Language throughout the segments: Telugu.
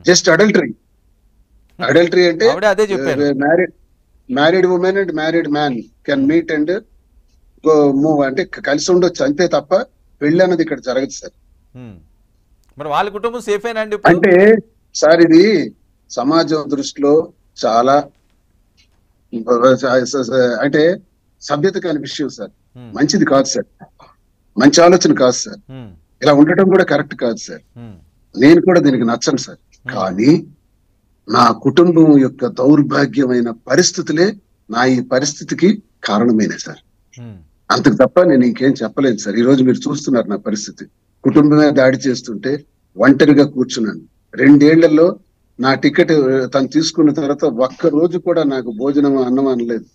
Just adultery. అడల్టరీ అంటే అదే చెప్పారు. Married women and married man can meet and move, అంటే కలిసి ఉండొచ్చు అంతే తప్ప పెళ్లి అన్నది ఇక్కడ జరగదు సార్. మరి వాళ్ళ కుటుంబం సేఫేనా అండి ఇప్పుడు? అంటే సార్ ఇది సమాజం దృష్టిలో చాలా అంటే సభ్యత కాని విషయం సార్. మంచిది కాదు సార్, మంచి ఆలోచన కాదు సార్, ఇలా ఉండటం కూడా కరెక్ట్ కాదు సార్. నేను కూడా దీనికి నచ్చను సార్. కానీ నా కుటుంబం యొక్క దౌర్భాగ్యమైన పరిస్థితులే నా ఈ పరిస్థితికి కారణమైన సార్. అంతకు తప్ప నేను ఇంకేం చెప్పలేదు సార్. ఈ రోజు మీరు చూస్తున్నారు నా పరిస్థితి. కుటుంబమే దాడి చేస్తుంటే ఒంటరిగా కూర్చున్నాను. 2 ఏళ్లలో నా టికెట్ తను తీసుకున్న తర్వాత ఒక్క రోజు కూడా నాకు భోజనం అన్నం అనలేదు.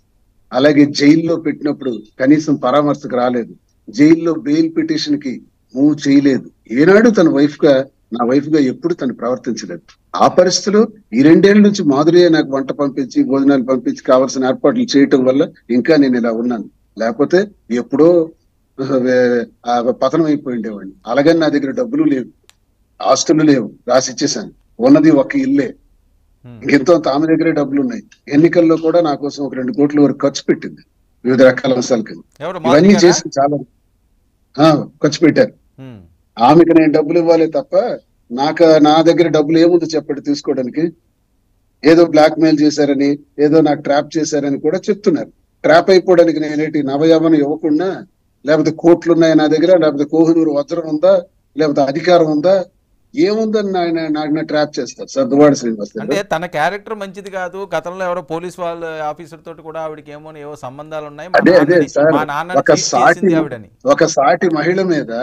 అలాగే జైల్లో పెట్టినప్పుడు కనీసం పరామర్శకు రాలేదు. జైల్లో బెయిల్ పిటిషన్ కి మూవ్ చేయలేదు. ఏనాడు తన నా వైఫ్ గా ఎప్పుడు తను ప్రవర్తించలేదు. ఆ పరిస్థితిలో ఈ 2 ఏళ్ల నుంచి మాధురియే నాకు వంట పంపించి భోజనాలు పంపించి కావాల్సిన ఏర్పాట్లు చేయటం వల్ల ఇంకా నేను ఇలా ఉన్నాను. లేకపోతే ఎప్పుడో పతనం అయిపోయిండేవాడిని. అలాగని నా దగ్గర డబ్బులు లేవు, ఆస్తులు లేవు, రాసి ఇచ్చేసాను. ఉన్నది ఒక ఇల్లే. ఎంతో ఆమె దగ్గరే డబ్బులు ఉన్నాయి. ఎన్నికల్లో కూడా నా కోసం ఒక 2 కోట్ల వరకు ఖర్చు పెట్టింది వివిధ రకాల అంశాలకి. ఇవన్నీ చేసి చాలా ఖర్చు పెట్టారు. ఆమెకు నేను డబ్బులు ఇవ్వాలి తప్ప నా దగ్గర డబ్బులు ఏముంది చెప్పండి తీసుకోవడానికి. ఏదో బ్లాక్ మెయిల్ చేశారని, ఏదో నాకు ట్రాప్ చేశారని కూడా చెప్తున్నారు. ట్రాప్ అయిపోవడానికి నేనేంటి నవయవన ఇవ్వకుండా, లేకపోతే కోట్లు ఉన్నాయి నా దగ్గర, లేకపోతే కోహినూరు వజ్రం ఉందా, లేకపోతే అధికారం ఉందా, ఏముందని నాకు ట్రాప్ చేస్తారు సార్ దువ్వాడ శ్రీనివాస్. అంటే తన క్యారెక్టర్ మంచిది కాదు. గతంలో ఎవరో పోలీస్ వాళ్ళ ఆఫీసర్ తోటి కూడా ఆవిడకి ఏవో సంబంధాలు ఉన్నాయి. అదే సార్, ఒక సాటి మహిళ మీద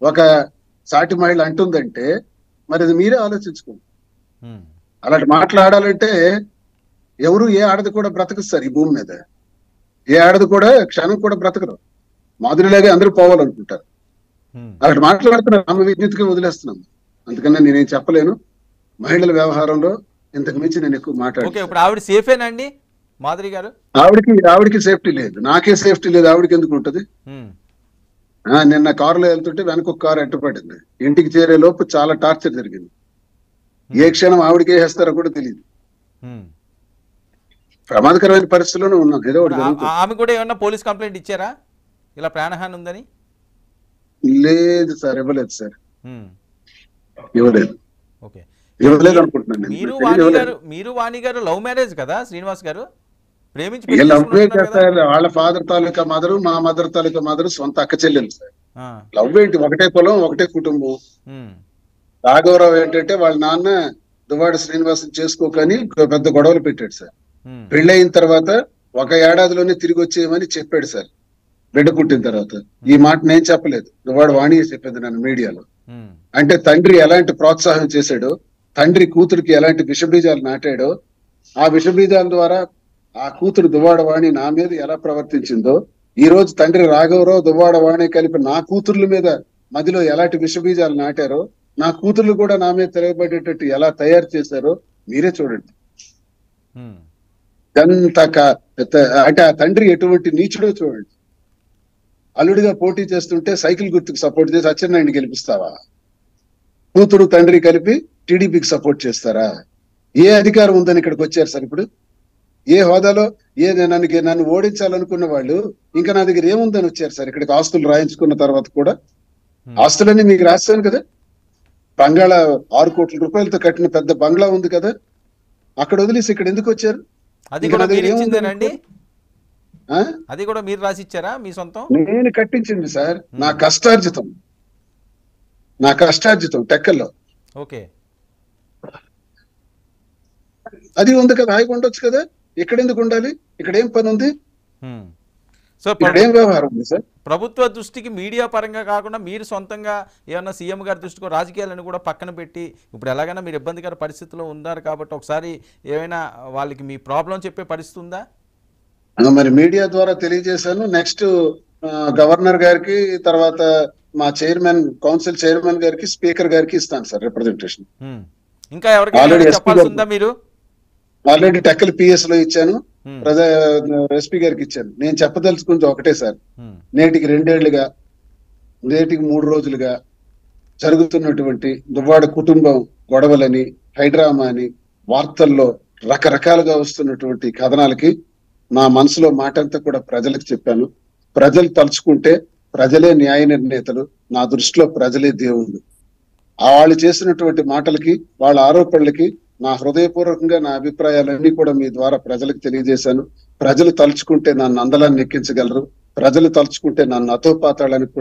ఒక సాటి మహిళ అంటుందంటే మరి అది మీరే ఆలోచించుకోండి. అలాంటి మాట్లాడాలంటే ఎవరు ఏ ఆడది కూడా బ్రతకదు సార్ ఈ భూమి మీద. ఏ ఆడది కూడా క్షణం కూడా బ్రతకదు. మాధురిలాగే అందరూ పోవాలనుకుంటారు. అలాంటి మాట్లాడుతున్నారు. ఆమె విజ్ఞతగా వదిలేస్తున్నాం. అందుకని నేనేం చెప్పలేను. మహిళల వ్యవహారంలో ఇంతకు మించి నేను ఎక్కువ మాట్లాడాను. ఇప్పుడు ఆవిడ సేఫేనండి మాధురి గారు? ఆవిడకి సేఫ్టీ లేదు, నాకే సేఫ్టీ లేదు. ఆవిడకి ఎందుకు ఉంటది? నిన్న కారులో వెళ్తుంటే వెనక ఒక కారు అడ్డుపడింది. ఇంటికి చేరే లోపు చాలా టార్చర్ జరిగింది. ఏ క్షణం ఆవిడకి వేస్తారో కూడా తెలియదు. ప్రమాదకరమైన పరిస్థితుల్లోనే ఉన్నాం. ఏదో ఆమె కూడా ఏమన్నా పోలీస్ కంప్లైంట్ ఇచ్చారా ఇలా ప్రాణహాని ఉందని? లేదు సార్, ఇవ్వలేదు సార్, ఇవ్వలేదు. ఇవ్వలేదు అనుకుంటున్నాను. మీరు వాణి గారు లవ్ మ్యారేజ్ కదా శ్రీనివాస్ గారు? వాళ్ళ ఫాదర్ తాలూకా మదరు, మా మదర్ తాలూకా మదరు సొంత అక్క చెల్లెలు సార్. లవ్ ఏంటి, ఒకటే పొలం, ఒకటే కుటుంబం. రాఘవరావు ఏంటంటే వాళ్ళ నాన్న దువ్వాడ శ్రీనివాసం చేసుకోకని పెద్ద గొడవలు పెట్టాడు సార్. పెళ్ళయిన తర్వాత 1 ఏడాదిలోనే తిరిగి వచ్చేయమని చెప్పాడు సార్. బిడ్డ పుట్టిన తర్వాత. ఈ మాట నేను చెప్పలేదు, దువ్వాడ వాణి చెప్పింది నన్ను మీడియాలో. అంటే తండ్రి ఎలాంటి ప్రోత్సాహం చేశాడో, తండ్రి కూతురికి ఎలాంటి విషబీజాలు నాటాడో, ఆ విషబీజాల ద్వారా ఆ కూతురు దువ్వాడ వాణి నా మీద ఎలా ప్రవర్తించిందో, ఈ రోజు తండ్రి రాఘవరావు దువ్వాడ వాణి కలిపి నా కూతుర్ల మీద మధ్యలో ఎలాంటి విషబీజాలు నాటారో, నా కూతుర్లు కూడా నా మీద తిరగబడేటట్టు ఎలా తయారు చేశారో మీరే చూడండి. అంటే ఆ తండ్రి ఎటువంటి నీచుడో చూడండి. అల్లుడిగా పోటీ చేస్తుంటే సైకిల్ గుర్తుకు సపోర్ట్ చేసి అచ్చెన్నాయుడిని గెలిపిస్తావా? కూతురు తండ్రి కలిపి టీడీపీకి సపోర్ట్ చేస్తారా? ఏ అధికారం ఉందని ఇక్కడికి వచ్చారు సార్? ఇప్పుడు ఏ హోదాలో నన్ను ఓడించాలనుకున్న వాళ్ళు ఇంకా నా దగ్గర ఏముందని వచ్చారు సార్ ఇక్కడికి? ఆస్తులు రాయించుకున్న తర్వాత కూడా ఆస్తులన్నీ మీకు రాస్తాను కదా. బంగాళా 6 కోట్ల రూపాయలతో కట్టిన పెద్ద బంగ్లా ఉంది కదా, అక్కడ వదిలేసి ఇక్కడ ఎందుకు వచ్చారు? అది కూడా మీరు రాసిచ్చారా మీ సొంతం? నేను కట్టించింది సార్, నా కష్టార్జితం టెక్కల్లో. ఓకే, అది ఉంది కదా, హాయిగా ఉండొచ్చు కదా. ఇక్కడ ఎందుకు ఉండాలి? ఇక్కడ ఏం పని ఉంది? సో ఏం వ్యవహారం ఉంది సార్? ప్రభుత్వ దృష్టికి మీడియా పరంగా కాకుండా మీరు సొంతంగా ఏమన్నా సీఎం గారి దృష్టికి రాజకీయాలను కూడా పక్కన పెట్టి, ఇప్పుడు ఎలాగైనా మీరు ఇబ్బందికర పరిస్థితిలో ఉన్నారు కాబట్టి ఒకసారి ఏమైనా వాళ్ళకి మీ ప్రాబ్లం చెప్పే పరిస్థితి ఉందా? మరి మీడియా ద్వారా తెలియజేశాను. నెక్స్ట్ గవర్నర్ గారికి, తర్వాత మా కౌన్సిల్ చైర్మన్ గారికి, స్పీకర్ గారికి ఇస్తాను సార్ రిప్రజెంటేషన్. ఇంకా ఎవరికైనా చెప్పాల్సి ఉందా? మీరు ఆల్రెడీ టెక్కల్ పిఎస్ లో ఇచ్చాను, ఎస్పీ గారికి ఇచ్చాను. నేను చెప్పదలుచుకుంది ఒకటే సార్, నేటికి 2 ఏళ్లుగా, నేటికి 3 రోజులుగా జరుగుతున్నటువంటి దువ్వాడ కుటుంబం గొడవలని, హైడ్రామా అని వార్తల్లో రకరకాలుగా వస్తున్నటువంటి కథనాలకి నా మనసులో మాట అంతా కూడా ప్రజలకు చెప్పాను. ప్రజలు తలుచుకుంటే ప్రజలే న్యాయ నిర్ణేతలు, నా దృష్టిలో ప్రజలే దేవుళ్ళు. వాళ్ళు చేసినటువంటి మాటలకి, వాళ్ళ ఆరోపణలకి నా హృదయపూర్వకంగా నా అభిప్రాయాలన్నీ కూడా మీ ద్వారా ప్రజలకు తెలియజేశాను. ప్రజలు తలుచుకుంటే నన్ను అందలాన్ని ఎక్కించగలరు, ప్రజలు తలుచుకుంటే నన్ను అతోపాతాళానికి కూడా